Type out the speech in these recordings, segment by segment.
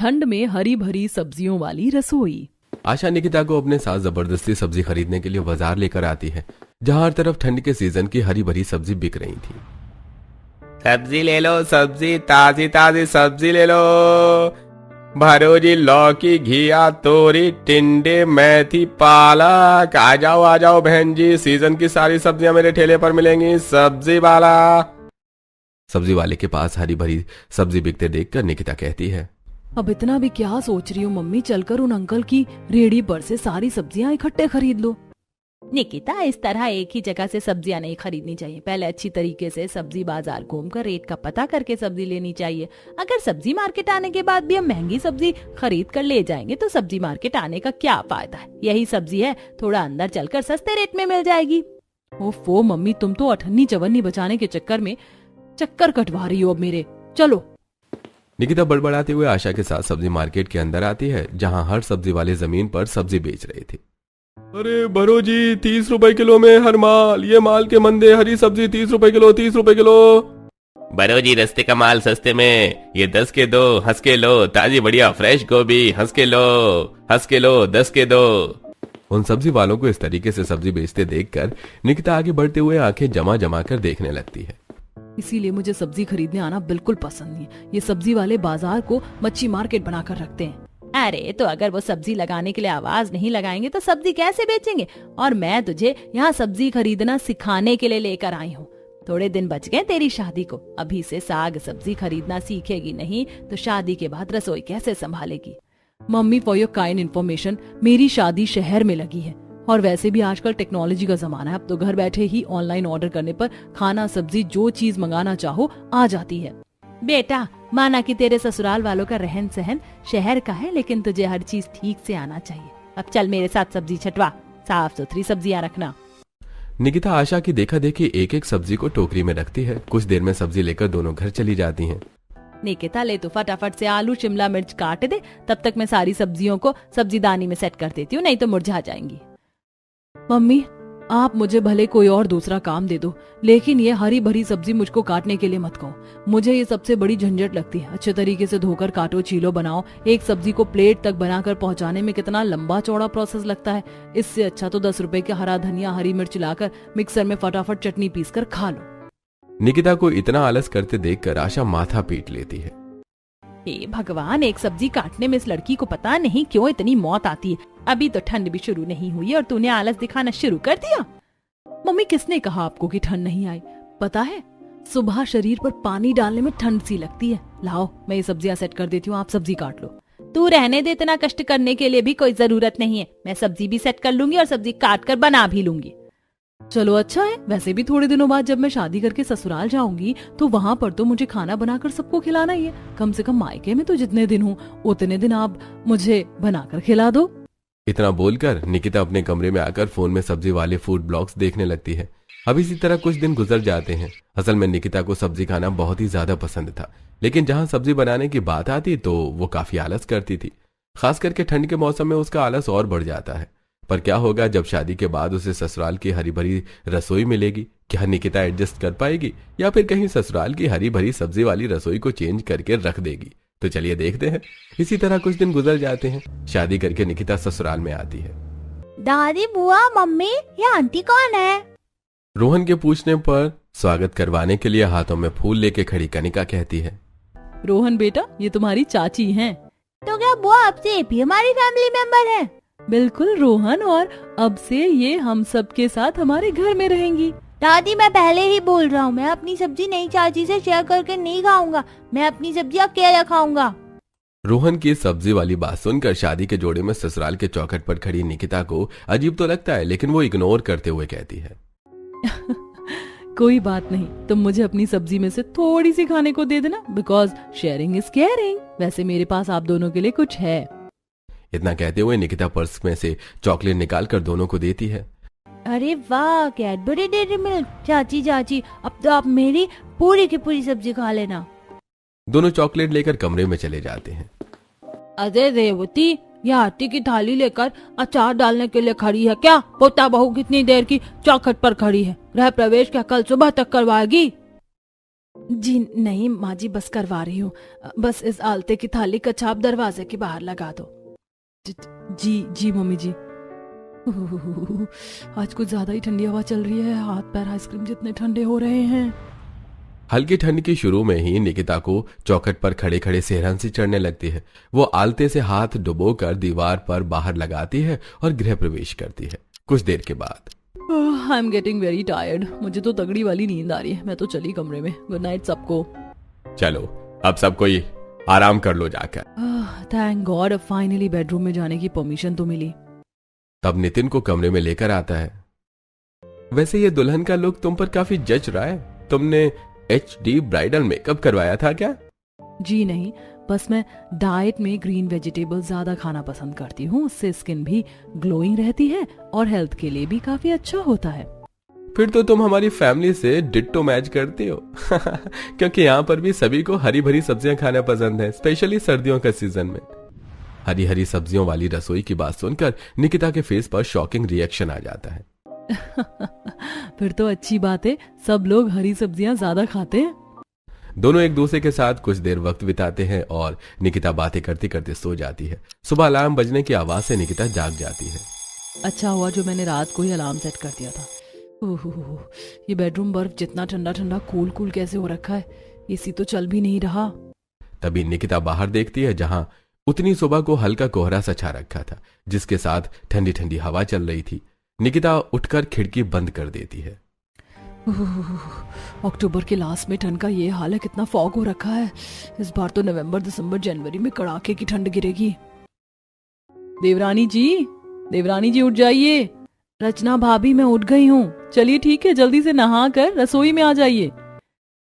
ठंड में हरी भरी सब्जियों वाली रसोई। आशा निकिता को अपने साथ जबरदस्ती सब्जी खरीदने के लिए बाजार लेकर आती है, जहां हर तरफ ठंड के सीजन की हरी भरी सब्जी बिक रही थी। सब्जी ले लो, सब्जी ताजी ताजी सब्जी ले लो। भरोजी, लौकी, घिया, तोरी, टिंडे, मेथी, पालक। आ जाओ बहन जी, सीजन की सारी सब्जियां मेरे ठेले पर मिलेंगी। सब्जी वाला। सब्जी वाले के पास हरी भरी सब्जी बिकते देखकर निकिता कहती है, अब इतना भी क्या सोच रही हूँ मम्मी, चलकर उन अंकल की रेहड़ी पर से सारी सब्जियां इकट्ठे खरीद लो। निकिता, इस तरह एक ही जगह से सब्जियां नहीं खरीदनी चाहिए। पहले अच्छी तरीके से सब्जी बाजार घूमकर रेट का पता करके सब्जी लेनी चाहिए। अगर सब्जी मार्केट आने के बाद भी हम महंगी सब्जी खरीद कर ले जाएंगे तो सब्जी मार्केट आने का क्या फायदा है। यही सब्जी है, थोड़ा अंदर चलकर सस्ते रेट में मिल जाएगी। ओफो मम्मी, तुम तो अठन्नी चवन्नी बचाने के चक्कर में चक्कर कटवा रही हो अब मेरे। चलो। निकिता बड़बड़ाते हुए आशा के साथ सब्जी मार्केट के अंदर आती है, जहां हर सब्जी वाले जमीन पर सब्जी बेच रहे थे। अरे भरो जी, 30 रुपए किलो में हर माल। ये माल के मंदे, हरी सब्जी 30 रुपए किलो, 30 रुपए किलो। भरो जी, रस्ते का माल सस्ते में, ये 10 के दो, हंस के लो। ताजी बढ़िया फ्रेश गोभी, हंस के लो 10 के दो। उन सब्जी वालों को इस तरीके से सब्जी बेचते देखकर निकिता आगे बढ़ते हुए आंखें जमा जमा कर देखने लगती है। इसीलिए मुझे सब्जी खरीदने आना बिल्कुल पसंद नहीं। ये सब्जी वाले बाजार को मच्छी मार्केट बनाकर रखते हैं। अरे तो अगर वो सब्जी लगाने के लिए आवाज नहीं लगाएंगे तो सब्जी कैसे बेचेंगे। और मैं तुझे यहाँ सब्जी खरीदना सिखाने के लिए लेकर आई हूँ। थोड़े दिन बच गए तेरी शादी को। अभी से साग सब्जी खरीदना सीखेगी नहीं तो शादी के बाद रसोई कैसे संभालेगी। Mummy, for your kind information, मेरी शादी शहर में लगी है और वैसे भी आजकल टेक्नोलॉजी का जमाना है। अब तो घर बैठे ही ऑनलाइन ऑर्डर करने पर खाना सब्जी जो चीज मंगाना चाहो आ जाती है। बेटा, माना कि तेरे ससुराल वालों का रहन सहन शहर का है, लेकिन तुझे हर चीज ठीक से आना चाहिए। अब चल मेरे साथ सब्जी छटवा, साफ सुथरी सब्जियां रखना। निकिता आशा की देखा देखी एक एक सब्जी को टोकरी में रखती है। कुछ देर में सब्जी लेकर दोनों घर चली जाती हैं। निकिता, ले तो फटाफट से आलू शिमला मिर्च काट दे, तब तक मैं सारी सब्जियों को सब्जीदानी में सेट कर देती हूँ, नहीं तो मुरझा जाएंगी। मम्मी, आप मुझे भले कोई और दूसरा काम दे दो, लेकिन ये हरी भरी सब्जी मुझको काटने के लिए मत कहो। मुझे ये सबसे बड़ी झंझट लगती है। अच्छे तरीके से धोकर काटो, छीलो, बनाओ। एक सब्जी को प्लेट तक बनाकर पहुंचाने में कितना लंबा चौड़ा प्रोसेस लगता है। इससे अच्छा तो 10 रुपए का हरा धनिया हरी मिर्च लाकर मिक्सर में फटाफट चटनी पीस कर खा लो। निकिता को इतना आलस करते देखकर आशा माथा पीट लेती है। हे भगवान, एक सब्जी काटने में इस लड़की को पता नहीं क्यों इतनी मौत आती है। अभी तो ठंड भी शुरू नहीं हुई और तूने आलस दिखाना शुरू कर दिया। मम्मी, किसने कहा आपको कि ठंड नहीं आई? पता है, सुबह शरीर पर पानी डालने में ठंड सी लगती है। लाओ, मैं ये सब्जियां सेट कर देती हूँ, आप सब्जी काट लो। तू रहने दे, इतना कष्ट करने के लिए भी कोई जरूरत नहीं है। मैं सब्जी भी सेट कर लूंगी और सब्जी काट कर बना भी लूंगी। चलो अच्छा है। वैसे भी थोड़े दिनों बाद जब मैं शादी करके ससुराल जाऊंगी तो वहाँ पर तो मुझे खाना बनाकर सबको खिलाना ही है। कम से कम मायके में तो जितने दिन हूँ उतने दिन आप मुझे बनाकर खिला दो। इतना बोलकर निकिता अपने कमरे में आकर फोन में सब्जी वाले फूड ब्लॉग्स देखने लगती है। अब इसी तरह कुछ दिन गुजर जाते हैं। असल में निकिता को सब्जी खाना बहुत ही ज्यादा पसंद था, लेकिन जहाँ सब्जी बनाने की बात आती तो वो काफी आलस करती थी। खास करके ठंड के मौसम में उसका आलस और बढ़ जाता है। पर क्या होगा जब शादी के बाद उसे ससुराल की हरी भरी रसोई मिलेगी? क्या निकिता एडजस्ट कर पाएगी या फिर कहीं ससुराल की हरी भरी सब्जी वाली रसोई को चेंज करके रख देगी? तो चलिए देखते हैं। इसी तरह कुछ दिन गुजर जाते हैं। शादी करके निकिता ससुराल में आती है। दादी, बुआ, मम्मी, ये आंटी कौन है? रोहन के पूछने पर स्वागत करवाने के लिए हाथों में फूल लेके खड़ी कनिका कहती है, रोहन बेटा, ये तुम्हारी चाची हैं। तो क्या बुआ अब से ये भी हमारी फैमिली मेंबर है? बिल्कुल रोहन, और अब से ये हम सब के साथ हमारे घर में रहेंगी। दादी, मैं पहले ही बोल रहा हूँ, मैं अपनी सब्जी नई चाची से शेयर करके नहीं खाऊंगा। मैं अपनी सब्जी अकेला खाऊंगा। रोहन की सब्जी वाली बात सुनकर शादी के जोड़े में ससुराल के चौखट पर खड़ी निकिता को अजीब तो लगता है, लेकिन वो इग्नोर करते हुए कहती है, कोई बात नहीं, तुम मुझे अपनी सब्जी में से थोड़ी सी खाने को दे देना, बिकॉज शेयरिंग इज केयरिंग। वैसे मेरे पास आप दोनों के लिए कुछ है। इतना कहते हुए निकिता पर्स में से चॉकलेट निकालकर दोनों को देती है। अरे वाह, कैडबरी डेयरी मिल्क। चाची चाची, अब तो आप मेरी पूरी की पूरी सब्जी खा लेना। दोनों चॉकलेट लेकर कमरे में चले जाते हैं। अरे रेवती, यह आटे की थाली लेकर अचार डालने के लिए खड़ी है क्या? पोता बहू कितनी देर की चौखट पर खड़ी है। गृह प्रवेश क्या कल सुबह तक करवाएगी? जी नहीं माँ जी, बस करवा रही हूँ। बस इस आलते की थाली का छाप दरवाजे के बाहर लगा दो। जी जी मम्मी जी। आज कुछ ज्यादा ही ठंडी हवा चल रही है, हाथ पैर आइसक्रीम जितने ठंडे हो रहे हैं। हल्की ठंड की शुरू में ही निकिता को चौखट पर खड़े खड़े सेहरन सी चढ़ने लगती है। वो आलते से हाथ डुबोकर दीवार पर बाहर लगाती है और गृह प्रवेश करती है। कुछ देर के बाद I am getting very tired, मुझे तो तगड़ी वाली नींद आ रही है। मैं तो चली कमरे में। गुड नाइट सबको। चलो अब सब कोई आराम कर लो जाकर। थैंक गॉड, अब फाइनली बेडरूम में जाने की परमिशन तो मिली। तब नितिन को कमरे में लेकर आता है। वैसे ये दुल्हन का लुक तुम पर काफी जच रहा है। तुमने HD ब्राइडल मेकअप करवाया था क्या? जी नहीं, बस मैं डाइट में ग्रीन वेजिटेबल्स ज्यादा खाना पसंद करती हूँ। उससे स्किन भी ग्लोइंग रहती है और हेल्थ के लिए भी काफी अच्छा होता है। फिर तो तुम हमारी फैमिली से डिट्टो मैच करती हो। क्योंकि यहाँ पर भी सभी को हरी भरी सब्जियां खाना पसंद है, स्पेशली सर्दियों का सीजन में। हरी हरी सब्जियों वाली रसोई की बात सुनकर निकिता के फेस पर शॉकिंग रिएक्शन आ जाता है। फिर तो अच्छी बात है, सब लोग हरी सब्जियां ज्यादा खाते हैं। दोनों एक दूसरे के साथ कुछ देर वक्त बिताते हैं और निकिता बातें करते करते सो जाती है। सुबह अलार्म बजने की आवाज से निकिता जाग जाती है। अच्छा हुआ जो मैंने रात को ही अलार्म सेट कर दिया था। ओहो, ये बेडरूम बर्फ जितना ठंडा ठंडा कूल कूल कैसे हो रखा है। एसी तो चल भी नहीं रहा। तभी निकिता बाहर देखती है जहां उतनी सुबह को हल्का कोहरा सा छा रखा था, जिसके साथ ठंडी ठंडी हवा चल रही थी। निकिता उठकर खिड़की बंद कर देती है। अक्टूबर के लास्ट में ठंड का ये हाल है, कितना फॉग हो रखा है। इस बार तो नवंबर दिसंबर जनवरी में कड़ाके की ठंड गिरेगी। देवरानी जी उठ जाइए। रचना भाभी मैं उठ गई हूँ। चलिए ठीक है, जल्दी से नहा कर रसोई में आ जाइए।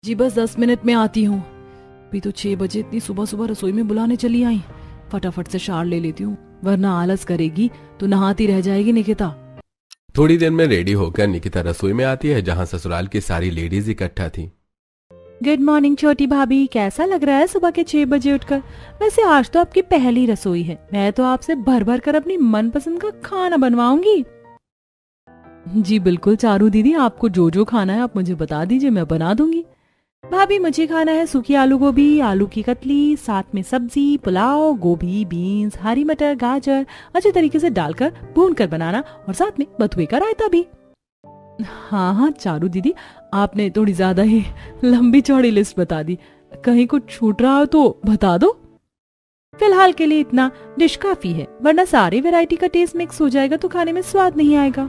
जी बस 10 मिनट में आती हूँ। अभी तो 6 बजे इतनी सुबह सुबह रसोई में बुलाने चली आई। फटाफट से शावर ले लेती हूँ, वरना आलस करेगी तो नहाती रह जाएगी निकिता। थोड़ी देर में रेडी होकर निकिता रसोई में आती है जहां ससुराल की सारी लेडीज इकट्ठा थी। गुड मॉर्निंग छोटी भाभी, कैसा लग रहा है सुबह के 6 बजे उठकर? वैसे आज तो आपकी पहली रसोई है, मैं तो आपसे भर भर कर अपनी मनपसंद का खाना बनवाऊंगी। जी बिल्कुल चारू दीदी, आपको जो जो खाना है आप मुझे बता दीजिए, मैं बना दूंगी। भाभी मुझे खाना है सूखी आलू गोभी, आलू की कतली, साथ में सब्जी, पुलाव, गोभी, बीन्स, हरी मटर, गाजर अच्छे तरीके से डालकर भून कर बनाना और साथ में बथुए का रायता भी। हाँ चारू दीदी, आपने थोड़ी ज्यादा ही लंबी चौड़ी लिस्ट बता दी। कहीं कुछ छूट रहा हो तो बता दो। फिलहाल के लिए इतना डिश काफी है, वरना सारी वैरायटी का टेस्ट मिक्स हो जाएगा तो खाने में स्वाद नहीं आएगा।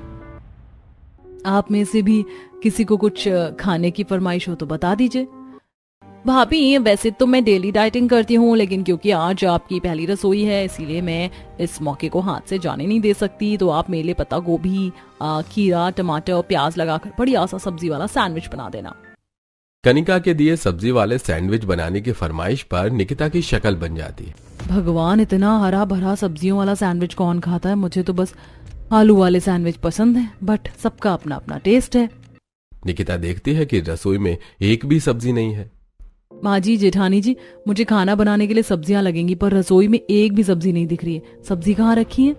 आप में से भी किसी को कुछ खाने की फरमाइश हो तो बता दीजिए। भाभी वैसे तो मैं डेली डाइटिंग करती हूँ, लेकिन क्योंकि आज आपकी पहली रसोई है इसीलिए मैं इस मौके को हाथ से जाने नहीं दे सकती। तो आप मेरे लिए पत्ता गोभी, खीरा, टमाटर और प्याज लगाकर बढ़िया सा सब्जी वाला सैंडविच बना देना। कनिका के दिए सब्जी वाले सैंडविच बनाने की फरमाइश पर निकिता की शक्ल बन जाती है। भगवान, इतना हरा भरा सब्जियों वाला सैंडविच कौन खाता है? मुझे तो बस आलू वाले सैंडविच पसंद है, बट सबका अपना अपना टेस्ट है। निकिता देखती है कि रसोई में एक भी सब्जी नहीं है। माँ जी, जेठानी जी, मुझे खाना बनाने के लिए सब्जियां लगेंगी, पर रसोई में एक भी सब्जी नहीं दिख रही है। सब्जी कहाँ रखी है?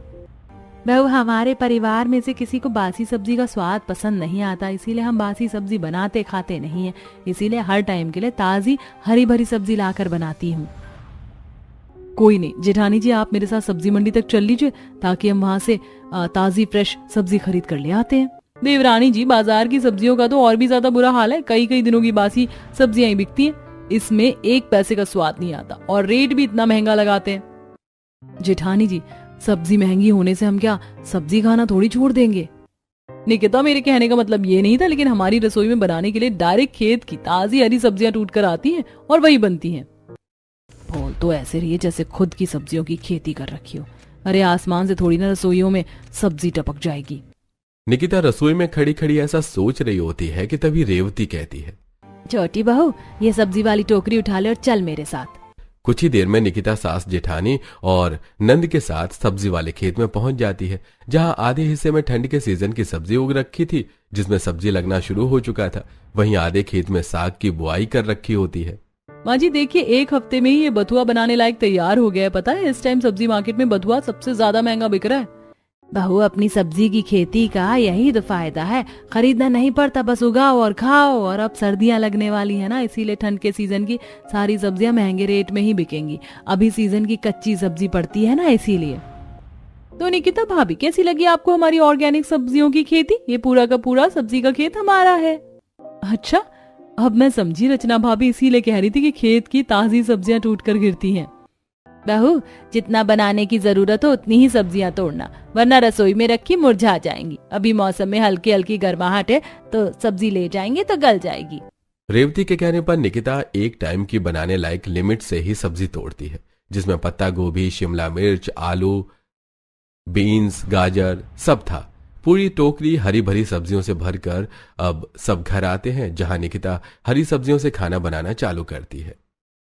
बहू, हमारे परिवार में से किसी को बासी सब्जी का स्वाद पसंद नहीं आता, इसीलिए हम बासी सब्जी बनाते खाते नहीं है। इसीलिए हर टाइम के लिए ताजी हरी भरी सब्जी लाकर बनाती हूँ। कोई नहीं जेठानी जी, आप मेरे साथ सब्जी मंडी तक चल लीजिए ताकि हम वहाँ से ताजी फ्रेश सब्जी खरीद कर ले आते हैं। देवरानी जी, बाजार की सब्जियों का तो और भी ज्यादा बुरा हाल है। कई कई दिनों की बासी सब्जियां ही बिकती हैं। इसमें 1 पैसे का स्वाद नहीं आता और रेट भी इतना महंगा लगाते हैं। जेठानी जी, सब्जी महंगी होने से हम क्या सब्जी खाना थोड़ी छोड़ देंगे? निकिता, मेरे कहने का मतलब ये नहीं था, लेकिन हमारी रसोई में बनाने के लिए डायरेक्ट खेत की ताजी हरी सब्जियां टूट कर आती हैं और वही बनती हैं। बोल तो ऐसे रही है जैसे खुद की सब्जियों की खेती कर रखी हो। अरे आसमान से थोड़ी ना रसोइयों में सब्जी टपक जाएगी। निकिता रसोई में खड़ी खड़ी ऐसा सोच रही होती है कि तभी रेवती कहती है, छोटी बहू, ये सब्जी वाली टोकरी उठा ले और चल मेरे साथ। कुछ ही देर में निकिता सास जेठानी और नंद के साथ सब्जी वाले खेत में पहुंच जाती है, जहां आधे हिस्से में ठंड के सीजन की सब्जी उग रखी थी, जिसमें सब्जी लगना शुरू हो चुका था। वहीं आधे खेत में साग की बुआई कर रखी होती है। माँ जी देखिए, 1 हफ्ते में ही ये बथुआ बनाने लायक तैयार हो गया है। पता है इस टाइम सब्जी मार्केट में बथुआ सबसे ज्यादा महंगा बिक रहा है। बहू, अपनी सब्जी की खेती का यही तो फायदा है, खरीदना नहीं पड़ता, बस उगाओ और खाओ। और अब सर्दियां लगने वाली है ना, इसीलिए ठंड के सीजन की सारी सब्जियां महंगे रेट में ही बिकेंगी। अभी सीजन की कच्ची सब्जी पड़ती है ना, इसीलिए। तो निकिता भाभी, कैसी लगी आपको हमारी ऑर्गेनिक सब्जियों की खेती? ये पूरा का पूरा सब्जी का खेत हमारा है। अच्छा, अब मैं समझी, रचना भाभी इसीलिए कह रही थी कि खेत की ताजी सब्जियां टूट कर गिरती हैं। बहू, जितना बनाने की जरूरत हो उतनी ही सब्जियां तोड़ना, वरना रसोई में रखी मुरझा जाएंगी। अभी मौसम में हल्की हल्की गर्माहट है तो सब्जी ले जाएंगे तो गल जाएगी। रेवती के कहने पर निकिता एक टाइम की बनाने लायक लिमिट से ही सब्जी तोड़ती है, जिसमें पत्ता गोभी, शिमला मिर्च, आलू, बीन्स, गाजर सब था। पूरी टोकरी हरी भरी सब्जियों से भरकर अब सब घर आते हैं, जहां निकिता हरी सब्जियों से खाना बनाना चालू करती है।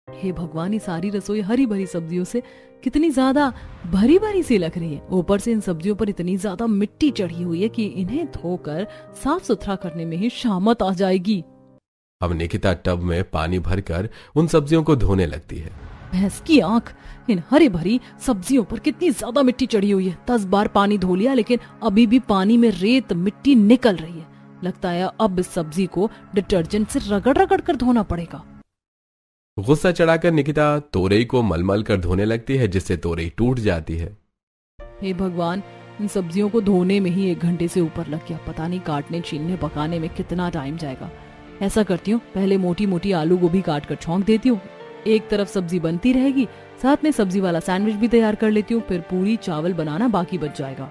हे भगवान, ये सारी रसोई हरी भरी सब्जियों से कितनी ज्यादा भरी भरी सी लग रही है। ऊपर से इन सब्जियों पर इतनी ज्यादा मिट्टी चढ़ी हुई है कि इन्हें धोकर साफ सुथरा करने में ही शामत आ जाएगी। अब निकिता टब में पानी भरकर उन सब्जियों को धोने लगती है। भैंस की आंख, इन हरी भरी सब्जियों पर कितनी ज्यादा मिट्टी चढ़ी हुई है। 10 बार पानी धो लिया, लेकिन अभी भी पानी में रेत मिट्टी निकल रही है। लगता है अब इस सब्जी को डिटर्जेंट से रगड़ रगड़ कर धोना पड़ेगा। गुस्सा चढ़ाकर निकिता तोरई को मलमल कर धोने लगती है, जिससे तोरई टूट जाती है। हे भगवान, इन सब्जियों को धोने में ही 1 घंटे से ऊपर लग गया। पता नहीं काटने, छीलने, पकाने में कितना टाइम जाएगा। ऐसा करती हूँ, पहले मोटी मोटी आलू गोभी काट कर छौंक देती हूँ। एक तरफ सब्जी बनती रहेगी, साथ में सब्जी वाला सैंडविच भी तैयार कर लेती हूँ। फिर पूरी चावल बनाना बाकी बच जाएगा।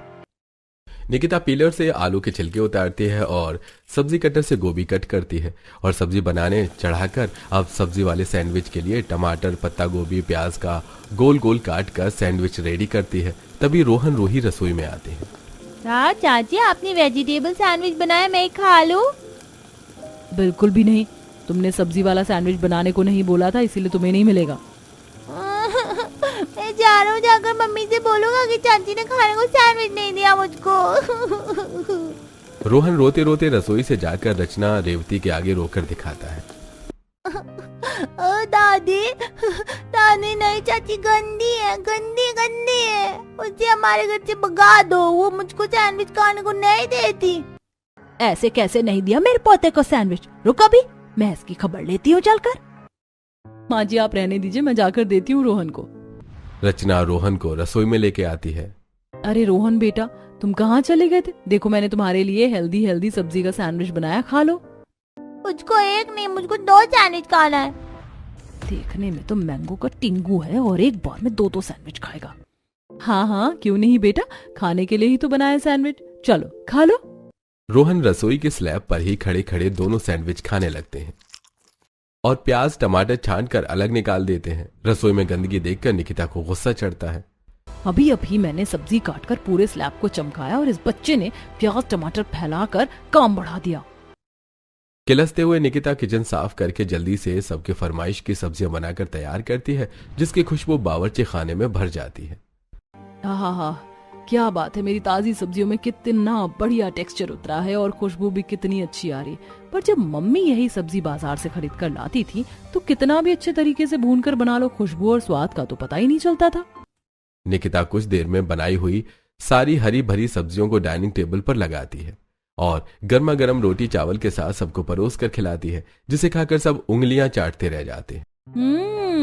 निकिता पीलर से आलू के छिलके उतारती है और सब्जी कटर से गोभी कट करती है और सब्जी बनाने चढ़ाकर अब सब्जी वाले सैंडविच के लिए टमाटर, पत्ता गोभी, प्याज का गोल गोल काट कर सैंडविच रेडी करती है। तभी रोहन रूही रसोई में आते हैं। चाची, आपने वेजिटेबल सैंडविच बनाया, मैं खा लूं? बिल्कुल भी नहीं, तुमने सब्जी वाला सैंडविच बनाने को नहीं बोला था, इसीलिए तुम्हें नहीं मिलेगा। मैं जा रहा हूँ, जाकर मम्मी से बोलूंगा कि चाची ने खाने को सैंडविच नहीं दिया मुझको। रोहन रोते रोते रसोई से जाकर रचना रेवती के आगे रोकर दिखाता है। दादी, दादी नहीं, चाची गंदी है, गंदी गंदी है। उसे हमारे घर से भगा दो, वो मुझको सैंडविच खाने को नहीं देती। ऐसे कैसे नहीं दिया मेरे पोते को सैंडविच? रुक अभी, मैं इसकी खबर लेती हूँ चलकर। माँ जी, आप रहने दीजिए, मैं जाकर देती हूँ रोहन को। रचना रोहन को रसोई में लेके आती है। अरे रोहन बेटा, तुम कहाँ चले गए थे? देखो, मैंने तुम्हारे लिए हेल्दी हेल्दी सब्जी का सैंडविच बनाया, खा लो। मुझको एक नहीं, मुझको 2 सैंडविच खाना है। देखने में तो मैंगो का टिंगू है और एक बार में 2 सैंडविच खाएगा। हाँ हाँ, क्यों नहीं बेटा, खाने के लिए ही तो बनाया सैंडविच, चलो खा लो। रोहन रसोई के स्लैब पर ही खड़े खड़े दोनों सैंडविच खाने लगते हैं और प्याज टमाटर छांट कर अलग निकाल देते हैं। रसोई में गंदगी देखकर निकिता को गुस्सा चढ़ता है। अभी अभी मैंने सब्जी काटकर पूरे स्लैब को चमकाया और इस बच्चे ने प्याज टमाटर फैलाकर काम बढ़ा दिया। किलसते हुए निकिता किचन साफ करके जल्दी से सबके फरमाइश की सब्जियां बनाकर तैयार करती है, जिसकी खुशबू बावर्ची खाने में भर जाती है। हाँ, क्या बात है, मेरी ताजी सब्जियों में कितना बढ़िया टेक्सचर उतरा है और खुशबू भी कितनी अच्छी आ रही। पर जब मम्मी यही सब्जी बाजार से खरीद कर लाती थी तो कितना भी अच्छे तरीके से भून कर बना लो, खुशबू और स्वाद का तो पता ही नहीं चलता था। निकिता कुछ देर में बनाई हुई सारी हरी भरी सब्जियों को डाइनिंग टेबल पर लगाती है और गर्मा गर्म रोटी चावल के साथ सबको परोस कर खिलाती है, जिसे खाकर सब उंगलियां चाटते रह जाते हैं।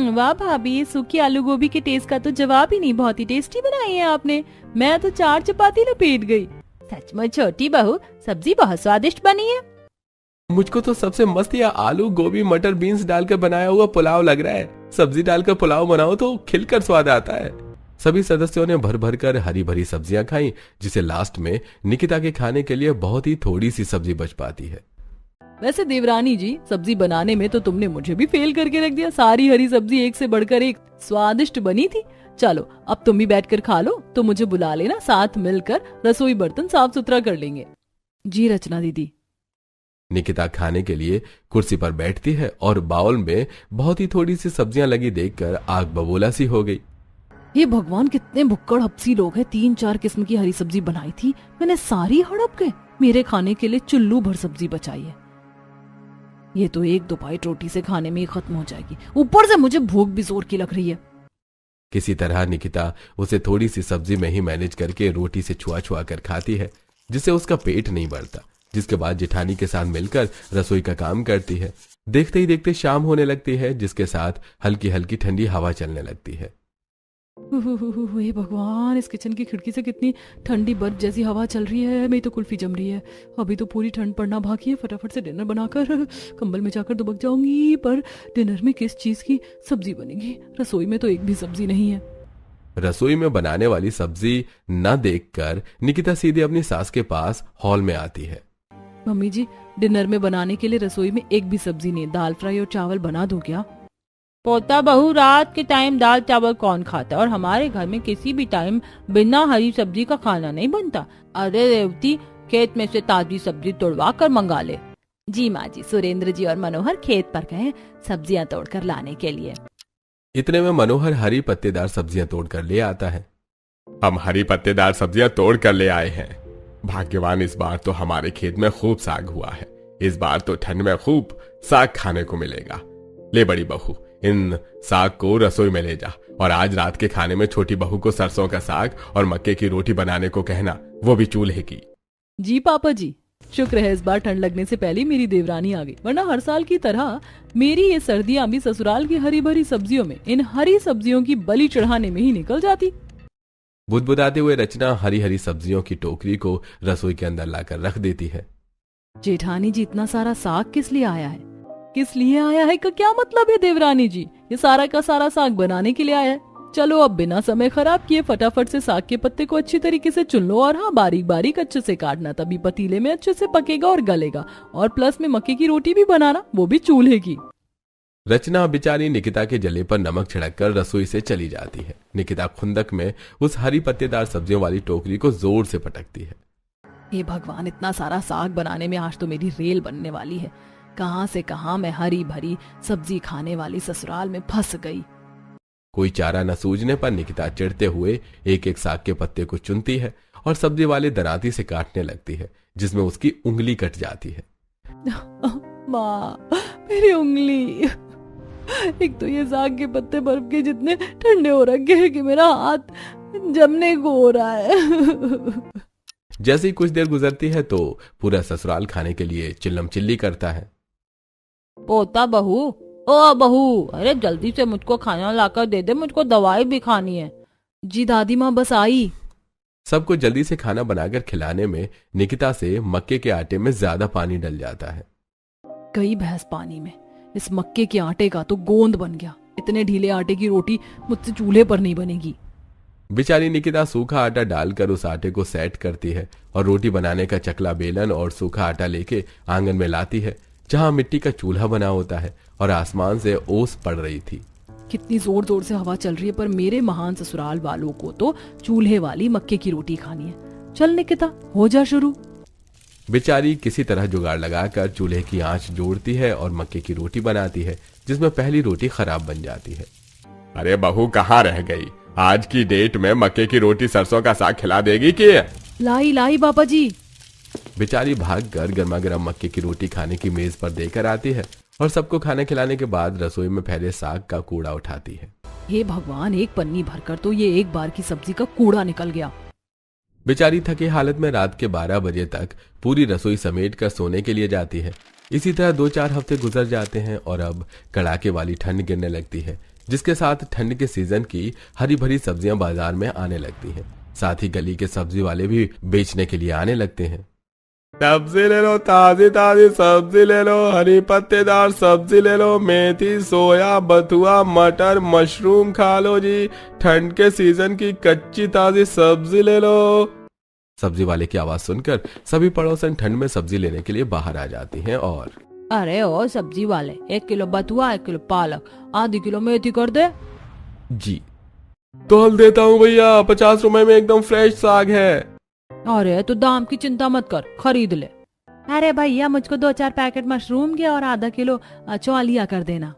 वाह भाभी, सूखी आलू गोभी के टेस्ट का तो जवाब ही नहीं, बहुत ही टेस्टी बनाई है आपने। मैं तो 4 चपाती लपेट गई। सचमुच छोटी बहू, सब्जी बहुत स्वादिष्ट बनी है। मुझको तो सबसे मस्त यह आलू गोभी मटर बीन्स डालकर बनाया हुआ पुलाव लग रहा है। सब्जी डालकर पुलाव बनाओ तो खिलकर स्वाद आता है। सभी सदस्यों ने भर भर कर हरी भरी सब्जियां खाई, जिसे लास्ट में निकिता के खाने के लिए बहुत ही थोड़ी सी सब्जी बच पाती है। वैसे देवरानी जी, सब्जी बनाने में तो तुमने मुझे भी फेल करके रख दिया। सारी हरी सब्जी एक से बढ़कर एक स्वादिष्ट बनी थी। चलो अब तुम भी बैठकर खा लो, तो मुझे बुला लेना, साथ मिलकर रसोई बर्तन साफ सुथरा कर लेंगे। जी रचना दीदी। निकिता खाने के लिए कुर्सी पर बैठती है और बाउल में बहुत ही थोड़ी सी सब्जियां लगी देखकर आग बबूला सी हो गई। ये भगवान, कितने भुक्कड़ हपसी लोग हैं। 3-4 किस्म की हरी सब्जी बनाई थी, मैंने सारी हड़प के मेरे खाने के लिए चुल्लू भर सब्जी बचाई है। ये तो 1-2 बाइट रोटी से खाने में ही खत्म हो जाएगी, ऊपर से मुझे भूख भी जोर की लग रही है। किसी तरह निकिता उसे थोड़ी सी सब्जी में ही मैनेज करके रोटी से छुआ छुआ कर खाती है, जिससे उसका पेट नहीं बढ़ता। जिसके बाद जेठानी के साथ मिलकर रसोई का काम करती है। देखते ही देखते शाम होने लगती है, जिसके साथ हल्की हल्की ठंडी हवा चलने लगती है। हे भगवान, इस किचन की खिड़की से कितनी ठंडी बर्फ जैसी हवा चल रही है। मेरी तो कुल्फी जम रही है। अभी तो पूरी ठंड पड़ना बाकी है। फटाफट से डिनर बनाकर कंबल में जाकर दुबक जाऊंगी। पर डिनर में किस चीज की सब्जी बनेगी? रसोई में तो एक भी सब्जी नहीं है। रसोई में बनाने वाली सब्जी न देखकर निकिता सीधे अपनी सास के पास हॉल में आती है। मम्मी जी, डिनर में बनाने के लिए रसोई में एक भी सब्जी नहीं। दाल फ्राई और चावल बना दूं क्या? पोता बहू, रात के टाइम दाल चावल कौन खाता है? और हमारे घर में किसी भी टाइम बिना हरी सब्जी का खाना नहीं बनता। अरे रेवती, खेत में से ताजी सब्जी तोड़वा कर मंगा ले। जी माँ जी, सुरेंद्र जी और मनोहर खेत पर गए सब्जियां तोड़कर लाने के लिए। इतने में मनोहर हरी पत्तेदार सब्जियां तोड़कर ले आता है। हम हरी पत्तेदार सब्जियां तोड़ कर ले आए हैं। भाग्यवान, इस बार तो हमारे खेत में खूब साग हुआ है। इस बार तो ठंड में खूब साग खाने को मिलेगा। ले बड़ी बहू, इन साग को रसोई में ले जा और आज रात के खाने में छोटी बहू को सरसों का साग और मक्के की रोटी बनाने को कहना, वो भी चूल्हे की। जी पापा जी, शुक्र है इस बार ठंड लगने से पहले मेरी देवरानी आ गई, वरना हर साल की तरह मेरी ये सर्दियां भी ससुराल की हरी भरी सब्जियों में, इन हरी सब्जियों की बलि चढ़ाने में ही निकल जाती। बुदबुदाते हुए रचना हरी हरी सब्जियों की टोकरी को रसोई के अंदर लाकर रख देती है। जेठानी जी, इतना सारा साग किस लिए आया है? किस लिए आया है का क्या मतलब है देवरानी जी? ये सारा का सारा साग बनाने के लिए आया है। चलो अब बिना समय खराब किए फटाफट से साग के पत्ते को अच्छी तरीके से चुन लो और हाँ, बारीक बारीक अच्छे से काटना, तभी पतीले में अच्छे से पकेगा और गलेगा। और प्लस में मक्के की रोटी भी बनाना, वो भी चूल्हे की। रचना बेचारी निकिता के जले पर नमक छिड़ककर रसोई से चली जाती है। निकिता खुंदक में उस हरी पत्तेदार सब्जियों वाली टोकरी को जोर से पटकती है। हे भगवान, इतना सारा साग बनाने में आज तो मेरी रेल बनने वाली है। कहां से कहां मैं हरी भरी सब्जी खाने वाली ससुराल में फंस गई। कोई चारा न सूझने पर निकिता चिढ़ते हुए एक एक साग के पत्ते को चुनती है और सब्जी वाले दराती से काटने लगती है, जिसमें उसकी उंगली कट जाती है। माँ, मेरी उंगली। एक तो ये साग के पत्ते बर्फ के जितने ठंडे हो रखे हैं कि मेरा हाथ जमने को हो रहा है। जैसे ही कुछ देर गुजरती है तो पूरा ससुराल खाने के लिए चिल्लम चिल्ली करता है। पोता बहू, ओ बहू, अरे जल्दी से मुझको खाना लाकर दे दे, मुझको दवाई भी खानी है। जी दादी माँ बस आई। सबको जल्दी से खाना बनाकर खिलाने में निकिता से मक्के के आटे में ज्यादा पानी डल जाता है। कई भैंस पानी में, इस मक्के के आटे का तो गोंद बन गया। इतने ढीले आटे की रोटी मुझसे चूल्हे पर नहीं बनेगी। बेचारी निकिता सूखा आटा डालकर उस आटे को सेट करती है और रोटी बनाने का चकला बेलन और सूखा आटा लेके आंगन में लाती है, जहां मिट्टी का चूल्हा बना होता है और आसमान से ओस पड़ रही थी। कितनी जोर जोर से हवा चल रही है, पर मेरे महान ससुराल वालों को तो चूल्हे वाली मक्के की रोटी खानी है। चल निकिता, हो जा शुरू। बेचारी किसी तरह जुगाड़ लगाकर चूल्हे की आंच जोड़ती है और मक्के की रोटी बनाती है, जिसमें पहली रोटी खराब बन जाती है। अरे बहू, कहाँ रह गई? आज की डेट में मक्के की रोटी सरसों का साग खिला देगी कि? लाई लाई बाबा जी। बेचारी भागकर गर्मा गर्म मक्के की रोटी खाने की मेज पर देकर आती है और सबको खाना खिलाने के बाद रसोई में फैले साग का कूड़ा उठाती है। हे भगवान, एक पन्नी भरकर तो ये एक बार की सब्जी का कूड़ा निकल गया। बेचारी थकी हालत में रात के 12 बजे तक पूरी रसोई समेट कर सोने के लिए जाती है। इसी तरह 2-4 हफ्ते गुजर जाते हैं और अब कड़ाके वाली ठंड गिरने लगती है, जिसके साथ ठंड के सीजन की हरी भरी सब्जियां बाजार में आने लगती हैं। साथ ही गली के सब्जी वाले भी बेचने के लिए आने लगते हैं। सब्जी ले लो, ताजी ताजी सब्जी ले लो, हरी पत्तेदार सब्जी ले लो, मेथी, सोया, बथुआ, मटर, मशरूम खा लो जी। ठंड के सीजन की कच्ची ताजी सब्जी ले लो। सब्जी वाले की आवाज सुनकर सभी पड़ोसन ठंड में सब्जी लेने के लिए बाहर आ जाती हैं और अरे ओ सब्जी वाले, 1 किलो बथुआ, 1 किलो पालक, आधी किलो मेथी कर दे। जी तो हल देता हूँ भैया, 50 रुपए में एकदम फ्रेश साग है। अरे तो दाम की चिंता मत कर, खरीद ले। अरे भैया, मुझको 2-4 पैकेट मशरूम के और आधा किलो चौलिया कर देना।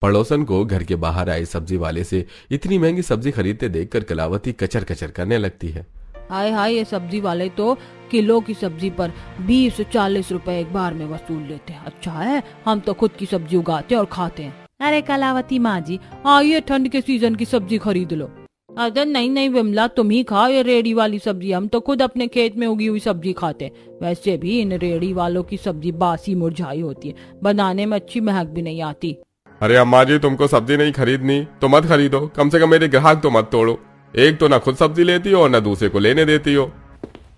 पड़ोसन को घर के बाहर आए सब्जी वाले से इतनी महंगी सब्जी खरीदते देखकर कलावती कचर कचर करने लगती है। हाय हाय, ये सब्जी वाले तो किलो की सब्जी पर 20 से 40 रुपए एक बार में वसूल लेते हैं। अच्छा है, हम तो खुद की सब्जी उगाते हैं और खाते हैं। अरे कलावती माँ जी, आइए ठंड के सीजन की सब्जी खरीद लो। अरे नहीं नहीं विमला, तुम ही खाओ ये रेडी वाली सब्जी, हम तो खुद अपने खेत में उगी हुई सब्जी खाते। वैसे भी इन रेडी वालों की सब्जी बासी मुरझाई होती है, बनाने में अच्छी महक भी नहीं आती। अरे अम्मा जी, तुमको सब्जी नहीं खरीदनी तो मत खरीदो, कम से कम मेरे ग्राहक तो मत तोड़ो। एक तो ना खुद सब्जी लेती हो और ना दूसरे को लेने देती हो।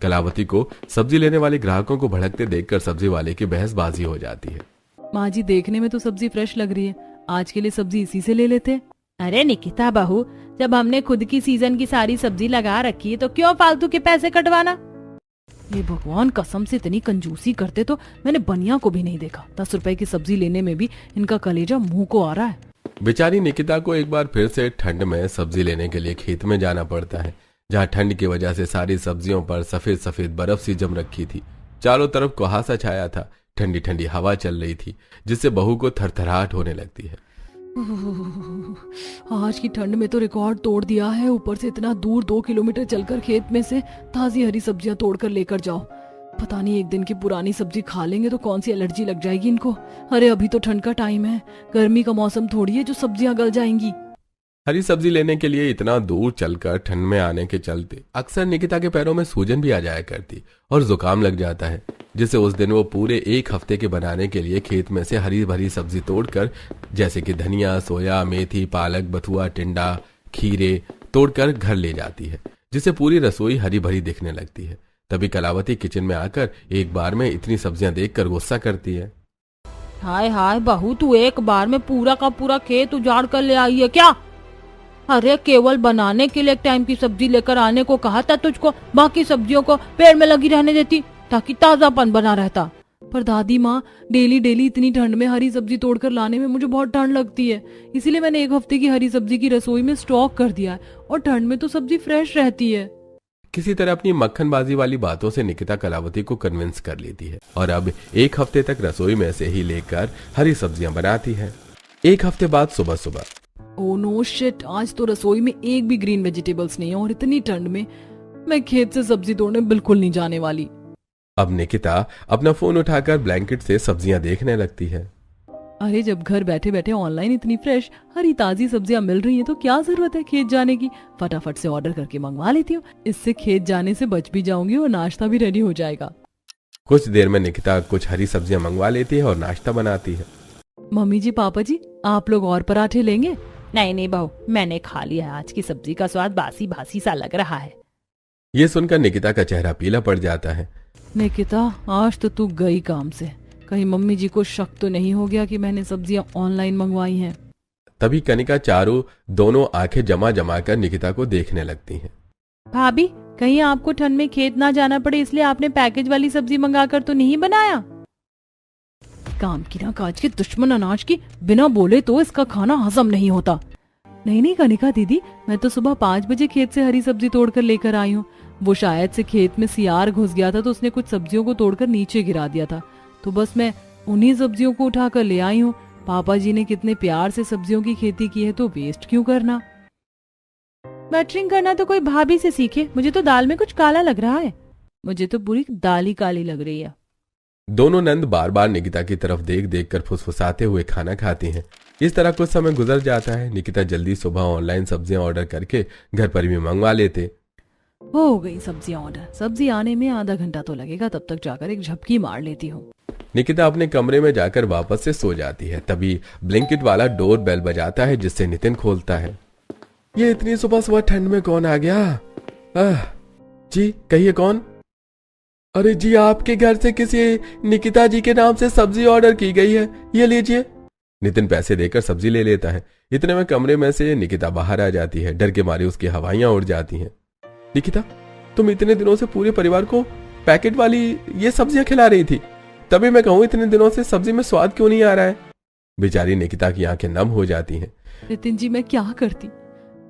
कलावती को सब्जी लेने वाले ग्राहकों को भड़कते देखकर सब्जी वाले की बहसबाजी हो जाती है। माँ जी देखने में तो सब्जी फ्रेश लग रही है, आज के लिए सब्जी इसी से ले लेते हैं। अरे निकिता बहू, जब हमने खुद की सीजन की सारी सब्जी लगा रखी है तो क्यों फालतू के पैसे कटवाना। ये भगवान, कसम से इतनी कंजूसी करते तो मैंने बनिया को भी नहीं देखा। 10 रुपए की सब्जी लेने में भी इनका कलेजा मुंह को आ रहा है। बेचारी निकिता को एक बार फिर से ठंड में सब्जी लेने के लिए खेत में जाना पड़ता है, जहाँ ठंड की वजह से सारी सब्जियों पर सफेद सफेद बर्फ सी जम रखी थी। चारों तरफ कुहासा छाया था, ठंडी ठंडी हवा चल रही थी, जिससे बहू को थरथराहट होने लगती है। आज की ठंड में तो रिकॉर्ड तोड़ दिया है, ऊपर से इतना दूर 2 किलोमीटर चलकर खेत में से ताजी हरी सब्जियां तोड़कर लेकर जाओ। पता नहीं एक दिन की पुरानी सब्जी खा लेंगे तो कौन सी एलर्जी लग जाएगी इनको। अरे अभी तो ठंड का टाइम है, गर्मी का मौसम थोड़ी है जो सब्जियां गल जाएंगी। हरी सब्जी लेने के लिए इतना दूर चलकर ठंड में आने के चलते अक्सर निकिता के पैरों में सूजन भी आ जाया करती और जुकाम लग जाता है, जिससे उस दिन वो पूरे 1 हफ्ते के बनाने के लिए खेत में से हरी भरी सब्जी तोड़कर, जैसे कि धनिया, सोया, मेथी, पालक, बथुआ, टिंडा, खीरे तोड़कर घर ले जाती है, जिससे पूरी रसोई हरी भरी दिखने लगती है। तभी कलावती किचन में आकर एक बार में इतनी सब्जियां देखकर गुस्सा करती है। हाय हाय बहू, तू एक बार में पूरा का पूरा खेत उजाड़ कर ले आई है क्या। अरे केवल बनाने के लिए एक टाइम की सब्जी लेकर आने को कहा था तुझको, बाकी सब्जियों को पेड़ में लगी रहने देती ताकि ताजापन बना रहता। पर दादी माँ, डेली डेली इतनी ठंड में हरी सब्जी तोड़कर लाने में मुझे बहुत ठंड लगती है, इसीलिए मैंने 1 हफ्ते की हरी सब्जी की रसोई में स्टॉक कर दिया है, और ठंड में तो सब्जी फ्रेश रहती है। किसी तरह अपनी मक्खनबाजी वाली बातों से निकिता कलावती को कन्विंस कर लेती है और अब 1 हफ्ते तक रसोई में से ही लेकर हरी सब्जियां बनाती है। 1 हफ्ते बाद सुबह सुबह, ओह नो शिट, आज तो रसोई में एक भी ग्रीन वेजिटेबल्स नहीं है, और इतनी ठंड में मैं खेत से सब्जी तोड़ने बिल्कुल नहीं जाने वाली। अब निकिता अपना फोन उठाकर ब्लैंकेट से सब्जियां देखने लगती है। अरे जब घर बैठे बैठे ऑनलाइन इतनी फ्रेश हरी ताजी सब्जियां मिल रही हैं तो क्या जरूरत है खेत जाने की। फटाफट से ऑर्डर करके मंगवा लेती हूँ, इससे खेत जाने से बच भी जाऊंगी और नाश्ता भी रेडी हो जाएगा। कुछ देर में निकिता कुछ हरी सब्जियां मंगवा लेती है और नाश्ता बनाती है। मम्मी जी, पापा जी, आप लोग और पराठे लेंगे? नहीं नहीं बहू, मैंने खा लिया है, आज की सब्जी का स्वाद बासी बासी सा लग रहा है। ये सुनकर निकिता का चेहरा पीला पड़ जाता है। निकिता, आज तो तू गई काम से, कहीं मम्मी जी को शक तो नहीं हो गया कि मैंने सब्जियां ऑनलाइन मंगवाई हैं। तभी कनिका चारू दोनों आंखें जमा जमा कर निकिता को देखने लगती हैं। भाभी, कहीं आपको ठंड में खेत ना जाना पड़े इसलिए आपने पैकेज वाली सब्जी मंगाकर तो नहीं बनाया। काम की ना काज के दुश्मन अनाज की, बिना बोले तो इसका खाना हजम नहीं होता। नहीं नहीं कनिका दीदी, मैं तो सुबह 5 बजे खेत से हरी सब्जी तोड़कर लेकर आई हूँ। वो शायद से खेत में सियार घुस गया था तो उसने कुछ सब्जियों को तोड़कर नीचे गिरा दिया था, तो बस मैं उन्हीं सब्जियों को उठाकर ले आई हूँ। पापा जी ने कितने प्यार से सब्जियों की खेती की है, तो वेस्ट क्यों करना। बटरिंग करना तो कोई भाभी से सीखे, मुझे तो दाल में कुछ काला लग रहा है। मुझे तो पूरी दाल ही काली लग रही है। दोनों नंद बार बार निकिता की तरफ देख देख कर फुसफुसाते हुए खाना खाती हैं। इस तरह कुछ समय गुजर जाता है। निकिता जल्दी सुबह ऑनलाइन सब्जियां ऑर्डर करके घर पर भी मंगवा लेते। हो गई सब्जियां ऑर्डर, सब्जी आने में आधा घंटा तो लगेगा, तब तक जाकर एक झपकी मार लेती हूँ। निकिता अपने कमरे में जाकर वापस से सो जाती है। तभी ब्लिंकिट वाला डोर बेल बजाता है, जिससे नितिन खोलता है। ये इतनी सुबह सुबह ठंड में कौन आ गया? जी कहिए कौन? अरे जी, आपके घर से किसी निकिता जी के नाम से सब्जी ऑर्डर की गई है, ये लीजिए। नितिन पैसे देकर सब्जी ले लेता है। इतने में कमरे में से निकिता बाहर आ जाती है। डर के मारे उसकी हवाइयां उड़ जाती हैं। निकिता, तुम इतने दिनों से पूरे परिवार को पैकेट वाली ये सब्जियां खिला रही थी, तभी मैं कहूँ इतने दिनों से सब्जी में स्वाद क्यों नहीं आ रहा है। बेचारी निकिता की आंखें नम हो जाती हैं। नितिन जी, मैं क्या करती,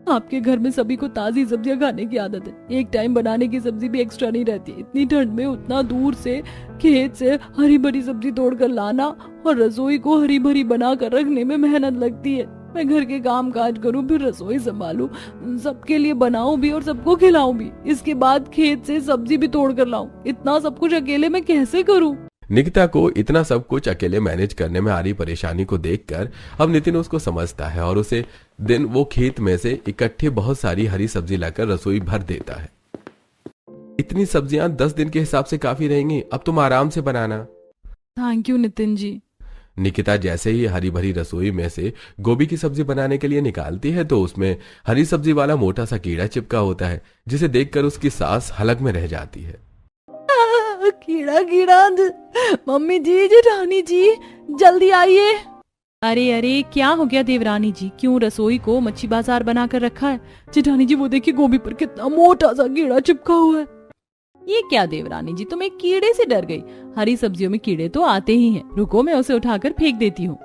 आपके घर में सभी को ताजी सब्जियां खाने की आदत है, एक टाइम बनाने की सब्जी भी एक्स्ट्रा नहीं रहती। इतनी ठंड में उतना दूर से खेत से हरी भरी सब्जी तोड़कर लाना और रसोई को हरी भरी बना कर रखने में मेहनत लगती है। मैं घर के काम काज करूं, फिर रसोई संभालूं, सबके लिए बनाऊं भी और सबको खिलाऊं भी, इसके बाद खेत से सब्जी भी तोड़ कर लाऊं। इतना सब कुछ अकेले मैं कैसे करूं? निकिता को इतना सब कुछ अकेले मैनेज करने में आ रही परेशानी को देखकर अब नितिन उसको समझता है और उसे दिन वो खेत में से इकट्ठे बहुत सारी हरी सब्जी लाकर रसोई भर देता है। इतनी सब्जियां 10 दिन के हिसाब से काफी रहेंगी, अब तुम आराम से बनाना। Thank you Nitin ji. निकिता जैसे ही हरी भरी रसोई में से गोभी की सब्जी बनाने के लिए निकालती है तो उसमें हरी सब्जी वाला मोटा सा कीड़ा चिपका होता है, जिसे देखकर उसकी सांस हलक में रह जाती है। कीड़ा कीड़ा, मम्मी जी, जेठानी जी, जल्दी आइए। अरे अरे, क्या हो गया देवरानी जी, क्यों रसोई को मच्छी बाजार बनाकर रखा है? जेठानी जी वो देखिए गोभी पर कितना मोटा सा कीड़ा चिपका हुआ है। ये क्या देवरानी जी, तुम एक कीड़े से डर गई? हरी सब्जियों में कीड़े तो आते ही हैं, रुको मैं उसे उठाकर फेंक देती हूँ।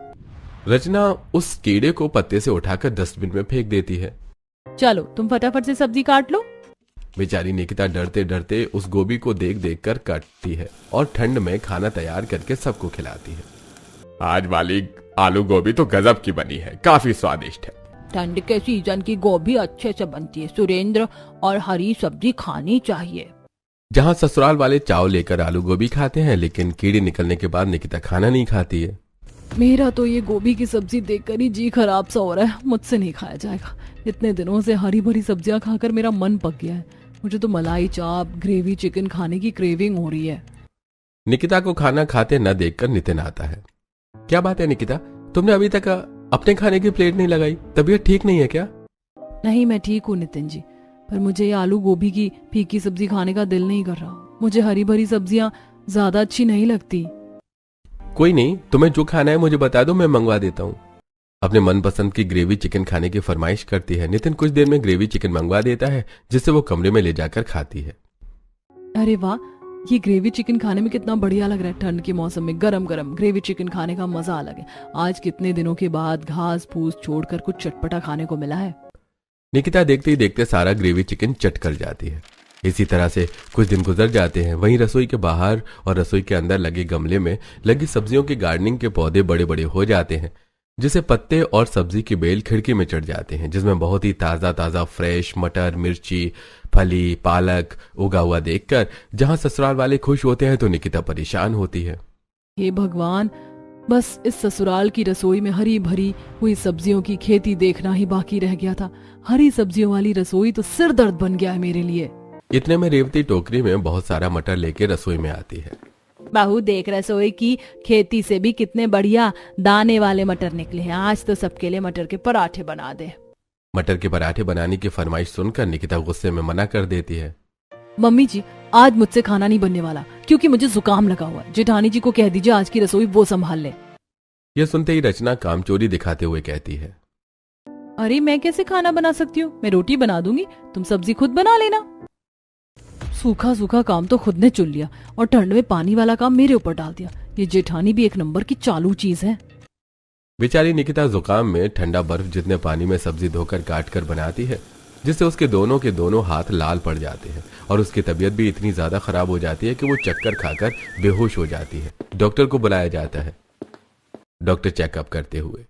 रचना उस कीड़े को पत्ते से उठाकर डस्टबिन में फेंक देती है। चलो तुम फटाफट से सब्जी काट लो। बेचारी निकिता डरते डरते उस गोभी को देख देख कर काटती है और ठंड में खाना तैयार करके सबको खिलाती है। आज वाली आलू गोभी तो गजब की बनी है, काफी स्वादिष्ट है। ठंड के सीजन की गोभी अच्छे से बनती है सुरेंद्र, और हरी सब्जी खानी चाहिए। जहाँ ससुराल वाले चाव लेकर आलू गोभी खाते हैं, लेकिन कीड़े निकलने के बाद निकिता खाना नहीं खाती है। मेरा तो ये गोभी की सब्जी देखकर ही जी खराब सा हो रहा है, मुझसे नहीं खाया जाएगा। इतने दिनों से हरी भरी सब्जियां खाकर मेरा मन पक गया है। मुझे तो मलाई चाप, ग्रेवी चिकन खाने की क्रेविंग हो रही है। निकिता को खाना खाते न देखकर नितिन आता है। क्या बात है निकिता, तुमने अभी तक अपने खाने की प्लेट नहीं लगाई? तबीयत ठीक नहीं है क्या? नहीं, मैं ठीक हूँ नितिन जी, पर मुझे ये आलू गोभी की फीकी सब्जी खाने का दिल नहीं कर रहा। मुझे हरी भरी सब्जियां ज्यादा अच्छी नहीं लगती। कोई नहीं, तुम्हें जो खाना है मुझे बता दो, मैं मंगवा देता हूँ। अपने मनपसंद की ग्रेवी चिकन खाने की फरमाइश करती है। नितिन कुछ देर में ग्रेवी चिकन मंगवा देता है, जिससे वो कमरे में ले जाकर खाती है। अरे वाह, ये ग्रेवी चिकन खाने में कितना बढ़िया लग रहा है। ठंड के मौसम में गरम गरम ग्रेवी चिकन खाने का मजा अलग है। आज कितने दिनों के बाद घास फूस छोड़कर कुछ चटपटा खाने को मिला है। निकिता देखते ही देखते सारा ग्रेवी चिकन चट कर जाती है। इसी तरह से कुछ दिन गुजर जाते हैं। वहीं रसोई के बाहर और रसोई के अंदर लगे गमले में लगी सब्जियों के गार्डनिंग के पौधे बड़े बड़े हो जाते हैं, जिसे पत्ते और सब्जी की बेल खिड़की में चढ़ जाते हैं, जिसमें बहुत ही ताजा ताजा फ्रेश मटर, मिर्ची, फली, पालक उगा हुआ देखकर जहां ससुराल वाले खुश होते हैं तो निकिता परेशान होती है। हे भगवान, बस इस ससुराल की रसोई में हरी भरी हुई सब्जियों की खेती देखना ही बाकी रह गया था। हरी सब्जियों वाली रसोई तो सिर दर्द बन गया है मेरे लिए। इतने में रेवती टोकरी में बहुत सारा मटर लेके रसोई में आती है। बहू देख, रसोई की खेती से भी कितने बढ़िया दाने वाले मटर निकले हैं। आज तो सबके लिए मटर के पराठे बना दे। मटर के पराठे बनाने की फरमाइश सुनकर निकिता गुस्से में मना कर देती है। मम्मी जी, आज मुझसे खाना नहीं बनने वाला क्योंकि मुझे जुकाम लगा हुआ है। जेठानी जी को कह दीजिए आज की रसोई वो संभाल ले। यह सुनते ही रचना कामचोरी दिखाते हुए कहती है, अरे मैं कैसे खाना बना सकती हूँ? मैं रोटी बना दूंगी, तुम सब्जी खुद बना लेना। सूखा सूखा काम तो खुद ने चुन लिया और ठंड में पानी वाला काम मेरे ऊपर डाल दिया। ये जेठानी भी एक नंबर की चालू चीज है। बेचारी निकिता जुकाम में ठंडा बर्फ जितने पानी में सब्जी धोकर काट कर बनाती है, जिससे उसके दोनों के दोनों हाथ लाल पड़ जाते हैं और उसकी तबीयत भी इतनी ज्यादा खराब हो जाती है कि वो चक्कर खाकर बेहोश हो जाती है। डॉक्टर को बुलाया जाता है। डॉक्टर चेकअप करते हुए,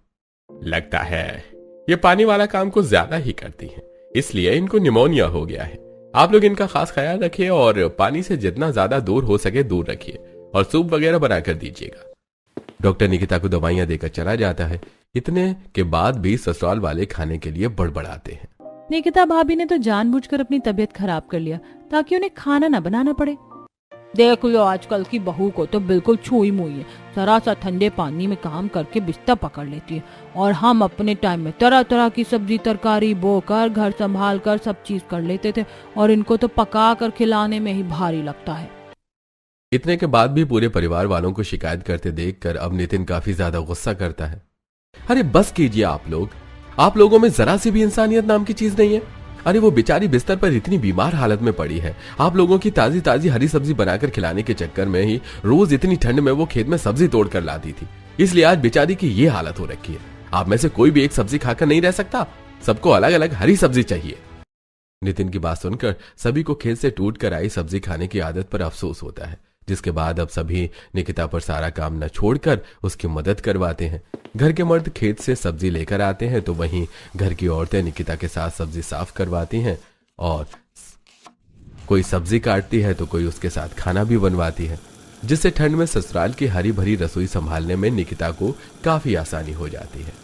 लगता है ये पानी वाला काम कुछ ज्यादा ही करती है, इसलिए इनको निमोनिया हो गया है। आप लोग इनका खास ख्याल रखिए और पानी से जितना ज्यादा दूर हो सके दूर रखिए और सूप वगैरह बनाकर दीजिएगा। डॉक्टर निकिता को दवाइयां देकर चला जाता है। इतने के बाद भी ससुराल वाले खाने के लिए बड़बड़ाते हैं। निकिता भाभी ने तो जानबूझकर अपनी तबीयत खराब कर लिया ताकि उन्हें खाना न बनाना पड़े। देख लो, आजकल की बहू को तो बिल्कुल छुई मुई है। जरा सा ठंडे पानी में काम करके बिस्तर पकड़ लेती है और हम अपने टाइम में तरह तरह की सब्जी तरकारी बोकर घर संभाल कर सब चीज कर लेते थे और इनको तो पका कर खिलाने में ही भारी लगता है। इतने के बाद भी पूरे परिवार वालों को शिकायत करते देखकर अब नितिन काफी ज्यादा गुस्सा करता है। अरे बस कीजिए आप लोगों में जरा सी भी इंसानियत नाम की चीज नहीं है। अरे वो बेचारी बिस्तर पर इतनी बीमार हालत में पड़ी है। आप लोगों की ताजी ताजी हरी सब्जी बनाकर खिलाने के चक्कर में ही रोज इतनी ठंड में वो खेत में सब्जी तोड़ कर लाती थी, इसलिए आज बेचारी की ये हालत हो रखी है। आप में से कोई भी एक सब्जी खाकर नहीं रह सकता, सबको अलग अलग हरी सब्जी चाहिए। नितिन की बात सुनकर सभी को खेत से टूट कर आई सब्जी खाने की आदत पर अफसोस होता है, जिसके बाद अब सभी निकिता पर सारा काम न छोड़कर उसकी मदद करवाते हैं। घर के मर्द खेत से सब्जी लेकर आते हैं तो वहीं घर की औरतें निकिता के साथ सब्जी साफ करवाती हैं और कोई सब्जी काटती है तो कोई उसके साथ खाना भी बनवाती है। जिससे ठंड में ससुराल की हरी भरी रसोई संभालने में निकिता को काफी आसानी हो जाती है।